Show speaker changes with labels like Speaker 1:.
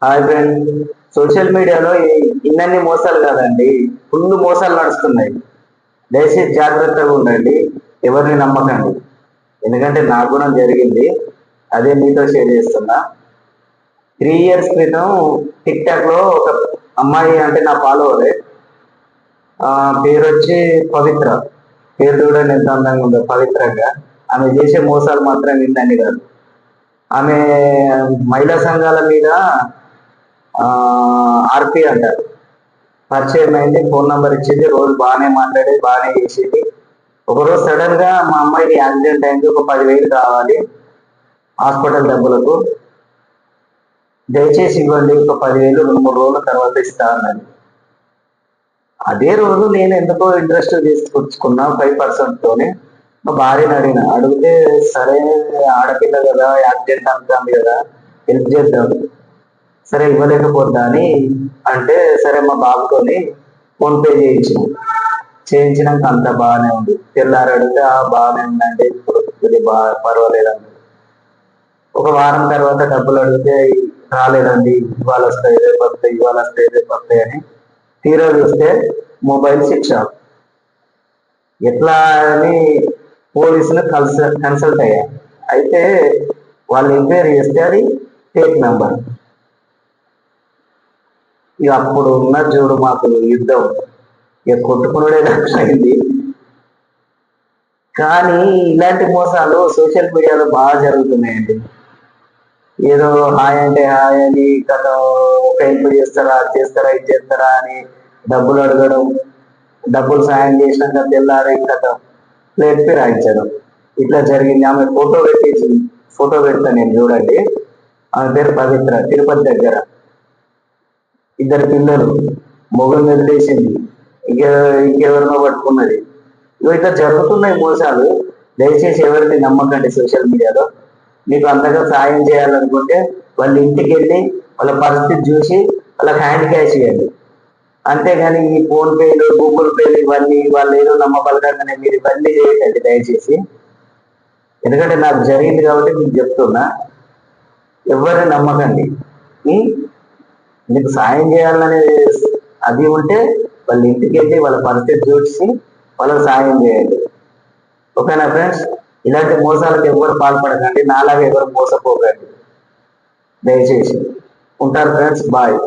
Speaker 1: Hi friend. Social మీడియాలో ఇన్నన్ని మోసాలు కాదండి, ఫుల్ మోసాలు నడుస్తున్నాయి. దయచేసి జాగ్రత్తగా ఉండండి, ఎవరిని నమ్మకండి. ఎందుకంటే నాకు కూడా జరిగింది, అదే మీతో షేర్ చేస్తున్నా. 3 ఇయర్స్ క్రితం టిక్ టాక్ లో ఒక అమ్మాయి, అంటే నా ఫాలోవరే, పేరు వచ్చి పవిత్ర. పేరు చూడండి ఎంత అందంగా ఉందో, పవిత్రంగా. ఆమె చేసే మోసాలు మాత్రం ఇన్నన్ని కాదు. ఆమె మహిళా సంఘాల మీద ఆర్పి అంటారు, పరిచయం అయింది. ఫోన్ నంబర్ ఇచ్చింది, రోజు బాగానే మాట్లాడేది, బాగానే చేసేది. ఒకరోజు సడన్ గా మా అమ్మాయికి యాక్సిడెంట్ అయింది, ఒక 10,000 కావాలి హాస్పిటల్ డబ్బులకు, దయచేసి ఇవ్వండి, ఒక 10,000 2-3 రోజుల తర్వాత ఇస్తా అన్నది. అదే రోజు నేను ఎందుకో ఇంట్రెస్ట్ తీసుకొచ్చుకున్నా 5% తోనే. మా భార్యని అడిగితే, సరే ఆడపిల్ల కదా, యాక్సిడెంట్ అంటుంది కదా, హెల్ప్ చేద్దాం, సరే ఇవ్వలేకపోతా అని అంటే, సరే మా బాబుతోని ఫోన్ పే చేయించినాక అంత బాగానే ఉంది. తెల్లారు అడిగితే బాగానే ఉందండి, ఇప్పుడు పర్వాలేదండి. ఒక వారం తర్వాత డబ్బులు అడిగితే, రాలేదండి, ఇవాళ వస్తాయి రేపు వస్తాయి, ఇవాళ వస్తాయి రేపు వస్తాయి అని. తీరా చూస్తే మొబైల్ శిక్ష. ఎట్లా అని పోలీసులు కన్సల్ట్ అయ్యా. అయితే వాళ్ళు ఎంక్వైరీ చేస్తే అది ఫేక్ నెంబర్. ఇక అప్పుడు ఉన్న చూడు మాకు యుద్ధం, ఇక కొట్టుకునే అయింది. కానీ ఇలాంటి మోసాలు సోషల్ మీడియాలో బాగా జరుగుతున్నాయండి. ఏదో హాయ్ అంటే హాయ్ అని కథ, ఒక హెల్ప్ చేస్తారా, అది చేస్తారా, ఇది చేస్తారా అని డబ్బులు అడగడం, డబ్బులు సాయం చేసినాక తెల్లారి కథ ప్లేట్ పే రాయించడం. ఇట్లా జరిగింది. ఆమె ఫోటో పెడతా నేను, చూడండి. ఆమె పేరు పవిత్ర, తిరుపతి దగ్గర, 2 పిల్లలు, మొగుడు వదిలేసింది, ఇంకెవరినో పట్టుకున్నది. ఇట్లా జరుగుతున్నాయి మోసాలు. దయచేసి ఎవరిని నమ్మకండి సోషల్ మీడియాలో. మీకు అంతగా సాయం చేయాలనుకుంటే వాళ్ళ ఇంటికి వెళ్ళి వాళ్ళ పరిస్థితి చూసి వాళ్ళకి హ్యాండ్ క్యాష్ ఇవ్వండి. అంతేగాని ఈ ఫోన్ పేలు, గూగుల్ పేలు ఇవన్నీ వాళ్ళు ఏదో నమ్మబలకంగానే మీరు ఇవన్నీ చేయకండి దయచేసి. ఎందుకంటే నాకు జరిగింది కాబట్టి మీకు చెప్తున్నా, ఎవరిని నమ్మకండి. మీకు సాయం చేయాలనే అది ఉంటే వాళ్ళ ఇంటికి వెళ్ళి వాళ్ళ పరిస్థితి చూసి వాళ్ళకి సాయం చేయండి. ఓకేనా ఫ్రెండ్స్? ఇలాంటి మోసాలకు ఎవరు పాల్పడకండి, నాలాగా ఎవరు మోసపోకండి దయచేసి. ఉంటారు ఫ్రెండ్స్, బాయ్.